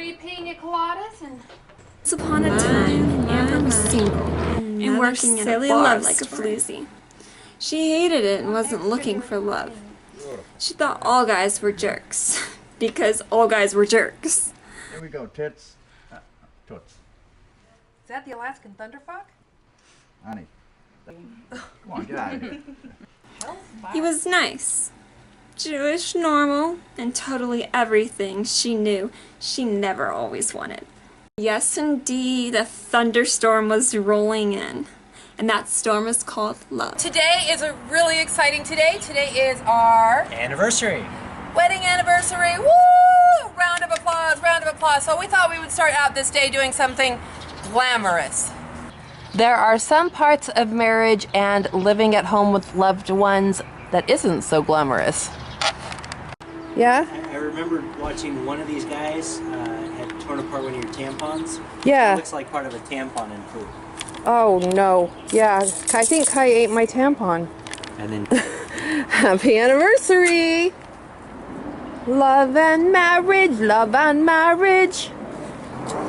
3 pina coladas and... Once upon a time, Amber was single and working in a bar like a floozy. She hated it and wasn't looking for love. She thought all guys were jerks because all guys were jerks. Here we go, tits. Toots. Is that the Alaskan thunderfuck? Honey. Come on, get out of here. He was nice, Jewish, normal, and totally everything she knew she never always wanted. Yes, indeed, a thunderstorm was rolling in, and that storm was called love. Today is a really exciting day. Today is our... anniversary. Wedding anniversary. Woo! Round of applause, round of applause. So we thought we would start out this day doing something glamorous. There are some parts of marriage and living at home with loved ones that isn't so glamorous. Yeah? I remember watching one of these guys had torn apart one of your tampons. Yeah. It looks like part of a tampon in food. Oh no. Yeah. I think Kai ate my tampon. And then Happy anniversary! Love and marriage, love and marriage.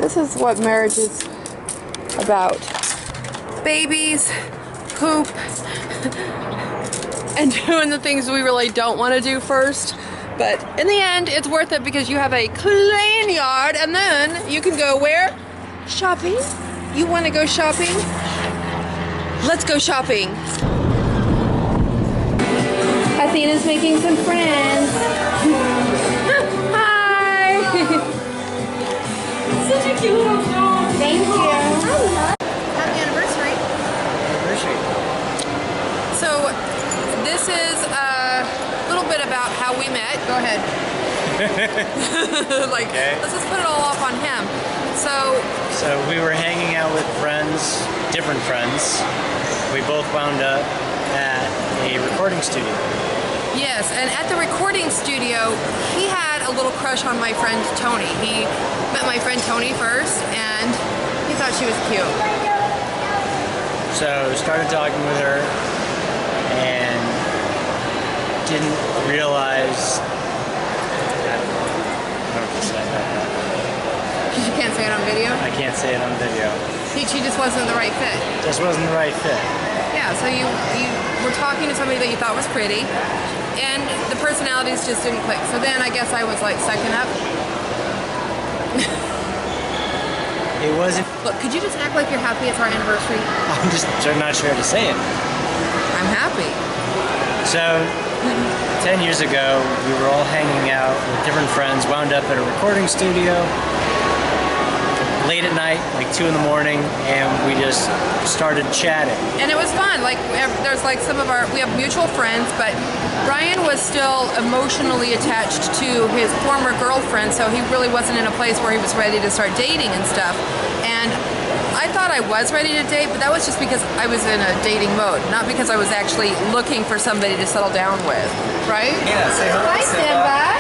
This is what marriage is about. Babies, poop, and doing the things we really don't want to do first. But in the end, it's worth it because you have a clean yard and then you can go where? Shopping? You want to go shopping? Let's go shopping. Athena's making some friends. Hi! Such a cute little dog. Thank you. Happy anniversary. anniversary. So this is a little bit about how we met. Go ahead. Like, okay. Let's just put it all off on him. So we were hanging out with friends, different friends. We both wound up at a recording studio. Yes, and at the recording studio, he had a little crush on my friend Tony. He met my friend Tony first, and he thought she was cute. So started talking with her, and didn't realize. I don't know what to say about that. You can't say it on video? I can't say it on video. She just wasn't the right fit. Just wasn't the right fit. Yeah, so you were talking to somebody that you thought was pretty, and the personalities just didn't click. So then I guess I was like second up. It wasn't. Look, could you just act like you're happy it's our anniversary? I'm just not sure how to say it. I'm happy. So, 10 years ago, we were all hanging out with different friends, wound up at a recording studio late at night, like 2 in the morning, and we just started chatting. And it was fun. Like, there's like we have mutual friends, but Brian was still emotionally attached to his former girlfriend, so he really wasn't in a place where he was ready to start dating and stuff. And I thought I was ready to date, but that was just because I was in a dating mode, not because I was actually looking for somebody to settle down with, right? Yeah, say hello. Hi, Simba.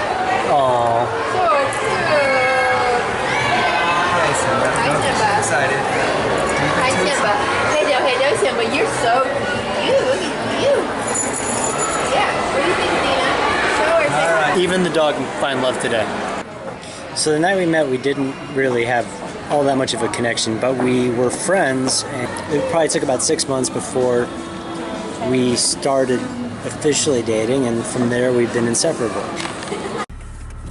Aww. So cute. Hi, Simba. Hi, Simba. Excited. Hi, Simba. Hello, Simba. You're so cute. Look at you. Yeah. What do you think, Dina? Show her. All right. Even the dog can find love today. So the night we met, we didn't really have all that much of a connection, but we were friends, and it probably took about 6 months before we started officially dating, and from there we've been inseparable.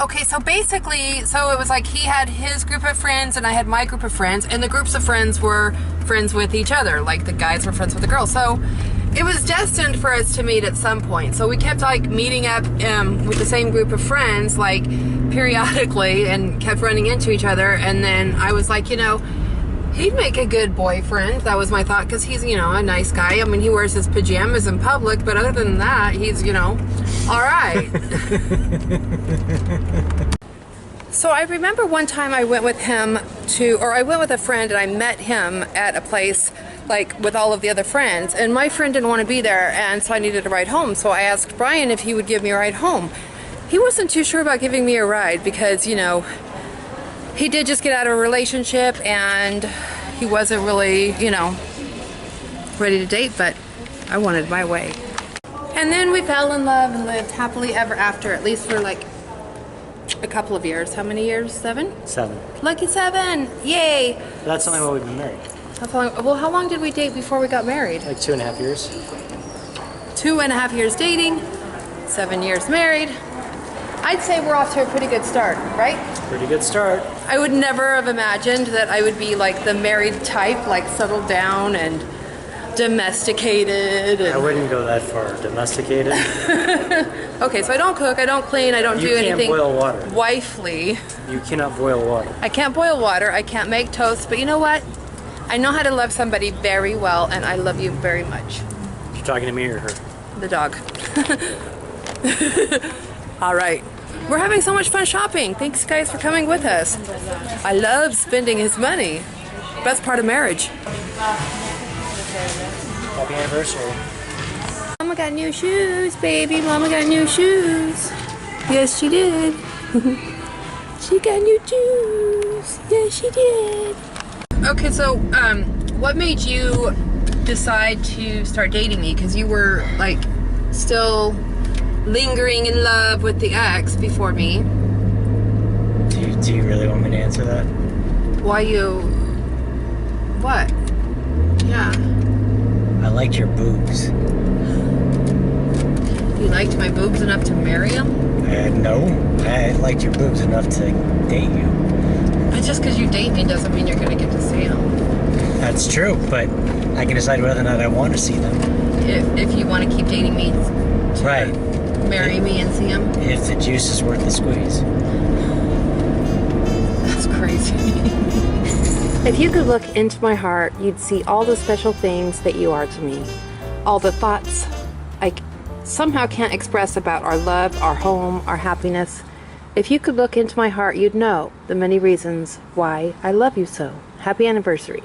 Okay, so basically, it was like he had his group of friends and I had my group of friends, and the groups of friends were friends with each other, like the guys were friends with the girls. So it was destined for us to meet at some point. So we kept like meeting up with the same group of friends, like periodically, and kept running into each other. And then I was like, he'd make a good boyfriend. That was my thought, because he's, a nice guy. I mean, he wears his pajamas in public, but other than that, he's, all right. So I remember one time I went with him I went with a friend and I met him at a place like with all of the other friends, and my friend didn't want to be there, and so I needed a ride home. So I asked Brian if he would give me a ride home. He wasn't too sure about giving me a ride because, he did just get out of a relationship and he wasn't really, ready to date, but I wanted my way. And then we fell in love and lived happily ever after, at least for like A couple of years. How many years? 7? 7. Lucky 7! Yay! That's only while we've been married. How long did we date before we got married? Like 2.5 years. 2.5 years dating, 7 years married. I'd say we're off to a pretty good start, right? Pretty good start. I would never have imagined that I would be like the married type, like settled down and domesticated. I wouldn't go that far. Domesticated. Okay, so I don't cook, I don't clean, I don't do anything. You can't boil water. Wifely. You cannot boil water. I can't boil water, I can't make toast, but you know what? I know how to love somebody very well, and I love you very much. You're talking to me or her? The dog. All right. We're having so much fun shopping. Thanks, guys, for coming with us. I love spending his money. Best part of marriage. Happy anniversary. Mama got new shoes, baby. Mama got new shoes. Yes, she did. She got new shoes. Yes, she did. Okay, so what made you decide to start dating me? Because you were like still lingering in love with the ex before me. Do you really want me to answer that? Why you? What? Yeah. I liked your boobs. You liked my boobs enough to marry him? No. I liked your boobs enough to date you. But just because you date me doesn't mean you're going to get to see them. That's true, but I can decide whether or not I want to see them. If you want to keep dating me, Right. marry me and see them. If the juice is worth the squeeze. That's crazy. If you could look into my heart, you'd see all the special things that you are to me. All the thoughts I somehow can't express about our love, our home, our happiness. If you could look into my heart, you'd know the many reasons why I love you so. Happy anniversary.